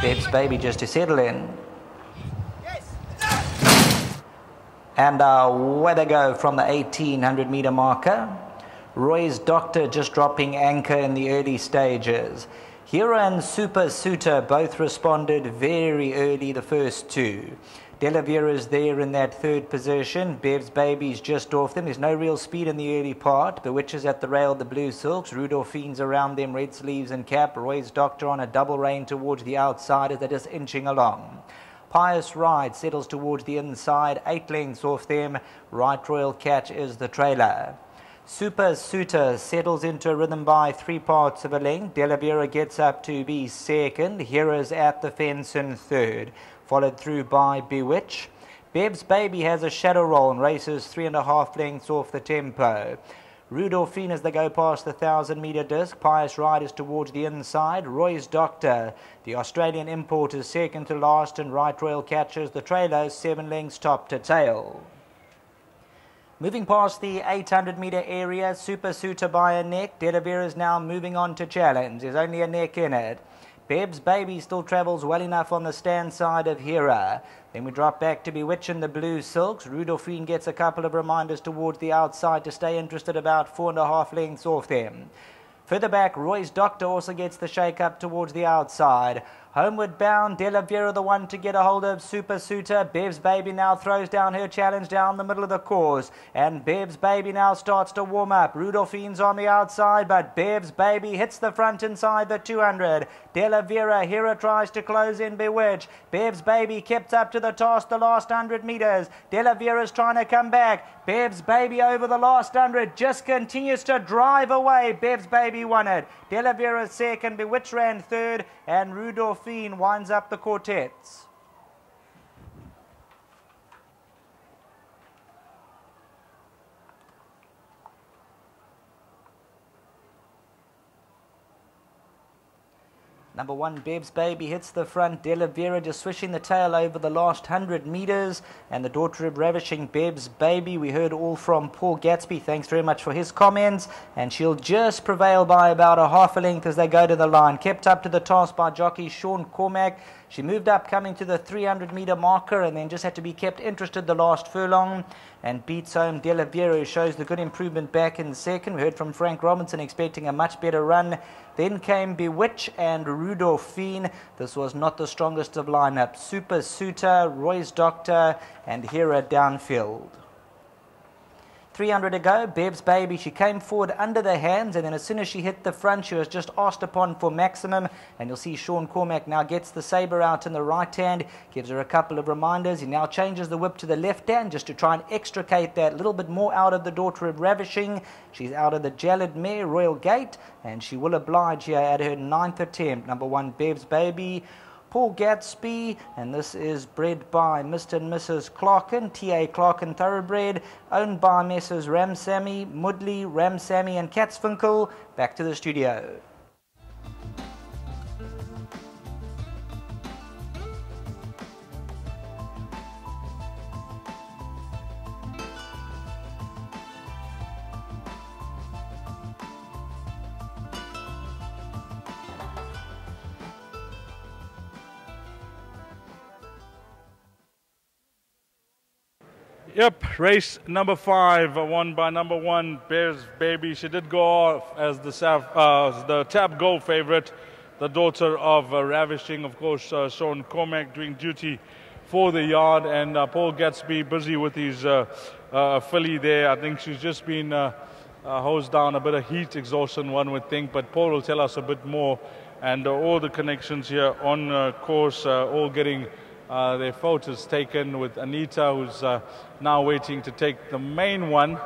BEV'S Baby just to settle in. And away they go from the 1800 meter marker. Roy's Doctor just dropping anchor in the early stages. Hero and Super Suitor both responded very early, the first two. Delavera's there in that third position. BEV'S Baby's just off them. There's no real speed in the early part. Bewitcher's at the rail, the Blue Silks. Rudolphine's around them, red sleeves and cap. Roy's Doctor on a double rein towards the outside as they're just inching along. Pious Ride settles towards the inside, 8 lengths off them. Right Royal Catch is the trailer. Super Suitor settles into a rhythm by 3 parts of a length. Delavera gets up to be second. Heroes at the fence in third, followed through by Bewitch. BEV'S Baby has a shadow roll and races 3.5 lengths off the tempo. Rudolphine as they go past the 1,000-meter disc. Pious Ride is towards the inside. Roy's Doctor, the Australian import, is second to last, and Right Royal catches the trailer 7 lengths top to tail. Moving past the 800-meter area, Super Suitor by a neck. Delavera is now moving on to challenge. There's only a neck in it. BEV'S Baby still travels well enough on the stand side of Hera. Then we drop back to Bewitch in the Blue Silks. Rudolphine gets a couple of reminders towards the outside to stay interested, about 4.5 lengths off them. Further back, Roy's Doctor also gets the shake-up towards the outside. Homeward bound, Delavera the one to get a hold of Super Suitor. BEV'S Baby now throws down her challenge down the middle of the course. And BEV'S Baby now starts to warm up. Rudolphine's on the outside, but BEV'S Baby hits the front inside the 200. Delavera, Hera tries to close in Bewitch. BEV'S Baby kept up to the task the last 100 meters. Delavera's trying to come back. BEV'S Baby over the last 100 just continues to drive away. BEV'S Baby won it. Delavera second, Bewitch ran third, and Rudolphine winds up the quartets. Number 1, BEV'S Baby hits the front. Delavera just swishing the tail over the last 100 meters. And the daughter of ravishing BEV'S Baby, we heard all from Paul Gatsby. Thanks very much for his comments. And she'll just prevail by about a half a length as they go to the line. Kept up to the task by jockey Sean Cormack. She moved up coming to the 300-meter marker and then just had to be kept interested the last furlong and beats home Delavera, who shows the good improvement back in second. We heard from Frank Robinson expecting a much better run. Then came Bewitch and Rudolphine. This was not the strongest of lineups. Super Suitor, Roy's Doctor, and Hera downfield. 300 to go, BEV'S Baby, she came forward under the hands, and then as soon as she hit the front, she was just asked upon for maximum. And you'll see Sean Cormack now gets the sabre out in the right hand, gives her a couple of reminders. He now changes the whip to the left hand just to try and extricate that little bit more out of the daughter of ravishing. She's out of the Jalad mare, Royal Gate, and she will oblige here at her 9th attempt. Number 1, BEV'S Baby, Paul Gatsby, and this is bred by Mr. and Mrs. Clarkin, T.A. Clarkin Thoroughbred, owned by Messrs. Ramsamy, Mudley, Ramsamy and Katzfinkel. Back to the studio. Yep, race number 5, won by number 1, BEV'S Baby. She did go off as the tap goal favorite, the daughter of ravishing, of course, Sean Cormack doing duty for the yard, and Paul Gatsby busy with his filly there. I think she's just been hosed down, a bit of heat exhaustion, one would think, but Paul will tell us a bit more. And all the connections here on course, all getting their photos taken with Anita, who's now waiting to take the main one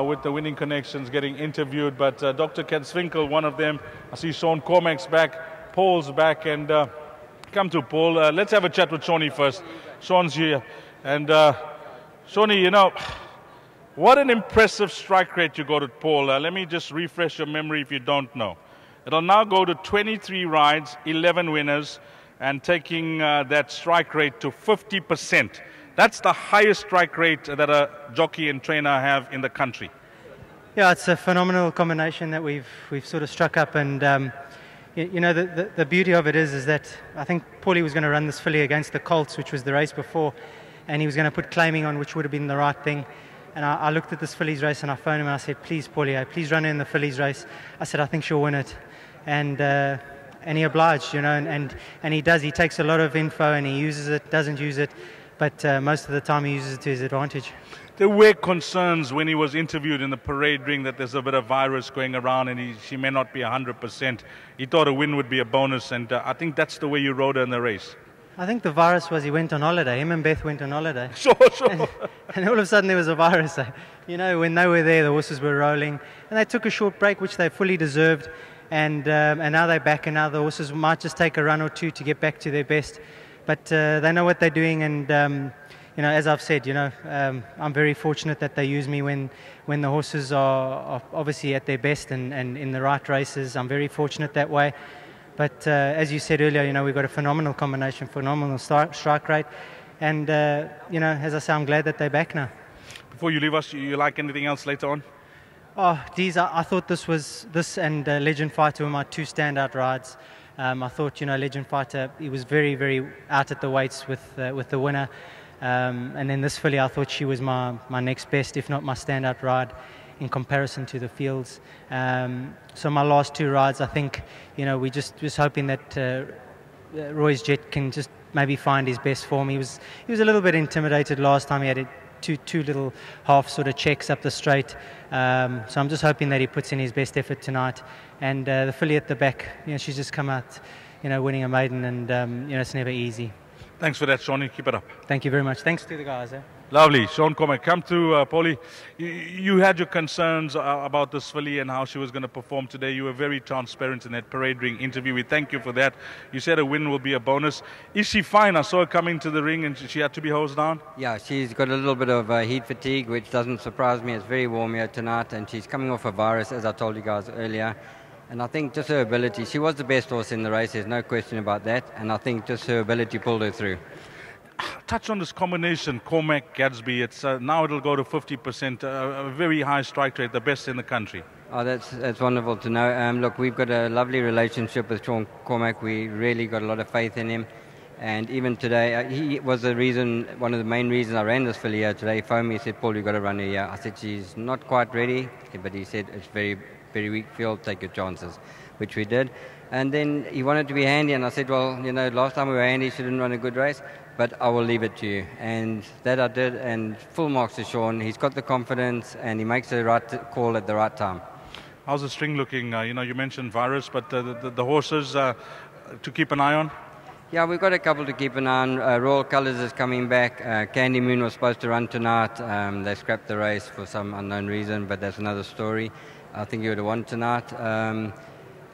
with the winning connections getting interviewed. But Dr. Katzfinkel, one of them. I see Sean Cormack's back, Paul's back, and come to Paul. Let's have a chat with Shawnee first. Sean's here. And Shawnee, you know, what an impressive strike rate you got at Paul. Let me just refresh your memory if you don't know. It'll now go to 23 rides, 11 winners, and taking that strike rate to 50%. That's the highest strike rate that a jockey and trainer have in the country. Yeah, it's a phenomenal combination that we've sort of struck up, and you know, the beauty of it is that I think Paulie was going to run this filly against the Colts, which was the race before, and he was going to put claiming on, which would have been the right thing. And I looked at this fillies race and I phoned him and I said, please, Paulie, please run her in the fillies race. I said, I think she'll win it. And he obliged, you know, and he does. He takes a lot of info and he uses it, doesn't use it, but most of the time he uses it to his advantage. There were concerns when he was interviewed in the parade ring that there's a bit of virus going around and she may not be 100%. He thought a win would be a bonus, and I think that's the way you rode her in the race. I think the virus was he went on holiday. Him and Beth went on holiday. Sure. And all of a sudden there was a virus. You know, when they were there, the horses were rolling. And they took a short break, which they fully deserved. And now they're back, and now the horses might just take a run or two to get back to their best. But they know what they're doing, and, you know, as I've said, you know, I'm very fortunate that they use me when the horses are obviously at their best and in the right races. I'm very fortunate that way. But as you said earlier, you know, we've got a phenomenal combination, phenomenal strike rate. And, you know, as I say, I'm glad that they're back now. Before you leave us, you like anything else later on? Oh, Dees, I thought this and Legend Fighter were my two standout rides. I thought, you know, Legend Fighter, he was very, very out at the weights with the winner. And then this filly, I thought she was my next best, if not my standout ride in comparison to the fields. So my last two rides, I think, you know, we just hoping that Roy's Jet can just maybe find his best form. He was a little bit intimidated last time. He had two little half sort of checks up the straight. So I'm just hoping that he puts in his best effort tonight. And the filly at the back, you know, she's just come out, you know, winning a maiden, and you know, it's never easy. Thanks for that, Shawnee. Keep it up. Thank you very much. Thanks to the guys. Lovely. Sean Cormack, come to Paulie. You had your concerns about this filly and how she was going to perform today. You were very transparent in that parade ring interview. We thank you for that. You said a win will be a bonus. Is she fine? I saw her coming to the ring and she had to be hosed down. Yeah, she's got a little bit of heat fatigue, which doesn't surprise me. It's very warm here tonight, and she's coming off a virus, as I told you guys earlier. And I think just her ability, she was the best horse in the race, there's no question about that. And I think just her ability pulled her through. Touch on this combination, Cormac, Gadsby. It's now it'll go to 50%, a very high strike rate, the best in the country. Oh, that's wonderful to know. Look, we've got a lovely relationship with Sean Cormac. We really got a lot of faith in him. And even today, he was the reason, one of the main reasons I ran this filly here today. He phoned me, he said, Paul, you've got to run her here. I said, she's not quite ready, but he said, it's very, very weak field, take your chances, which we did. And then he wanted to be handy, and I said, well, you know, last time we were handy, she didn't run a good race, but I will leave it to you. And that I did, and full marks to Sean. He's got the confidence, and he makes the right call at the right time. How's the string looking? You know, you mentioned virus, but the horses to keep an eye on? Yeah, we've got a couple to keep an eye on. Royal Colours is coming back. Candy Moon was supposed to run tonight. They scrapped the race for some unknown reason, but that's another story. I think you would have won tonight.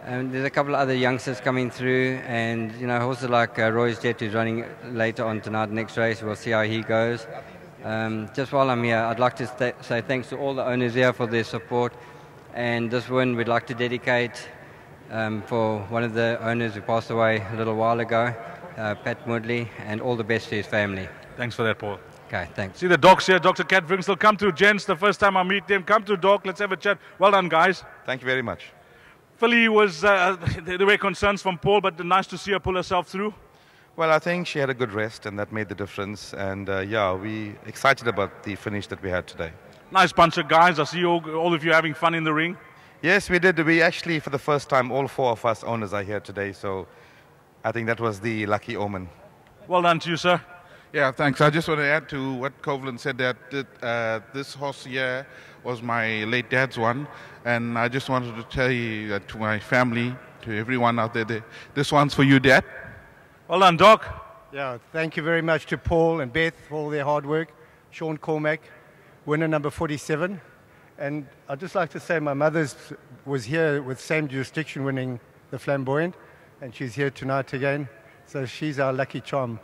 And there's a couple of other youngsters coming through, and you know, horses like Roy's Jet, who's running later on tonight, next race. We'll see how he goes. Just while I'm here, I'd like to say thanks to all the owners here for their support. And this win we'd like to dedicate for one of the owners who passed away a little while ago, Pat Moodley, and all the best to his family. Thanks for that, Paul. Okay, thanks. See the docs here, Dr. Cat Bringsel. Come to gents, the first time I meet them. Come to Doc, let's have a chat. Well done, guys. Thank you very much. Filly was, there were concerns from Paul, but nice to see her pull herself through. Well, I think she had a good rest, and that made the difference. And yeah, we excited about the finish that we had today. Nice bunch of guys. I see all of you having fun in the ring. Yes, we did. We actually, for the first time, all four of us owners are here today. So I think that was the lucky omen. Well done to you, sir. Yeah, thanks. I just want to add to what Coveland said, that this horse here was my late dad's one. And I just wanted to tell you that to my family, to everyone out there, this one's for you, Dad. Well done, Doc. Yeah, thank you very much to Paul and Beth for all their hard work. Sean Cormac, winner number 47. And I'd just like to say my mother was here with same jurisdiction winning the Flamboyant, and she's here tonight again. So she's our lucky charm.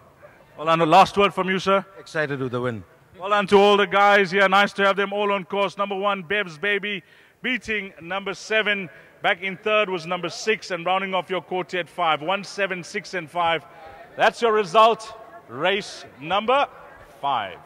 Well done. The last word from you, sir. Excited with the win. Well done to all the guys here. Nice to have them all on course. Number 1, BEV'S Baby, beating number 7. Back in third was number 6, and rounding off your quartet 5. 1, 7, 6, and 5. That's your result. Race number 5.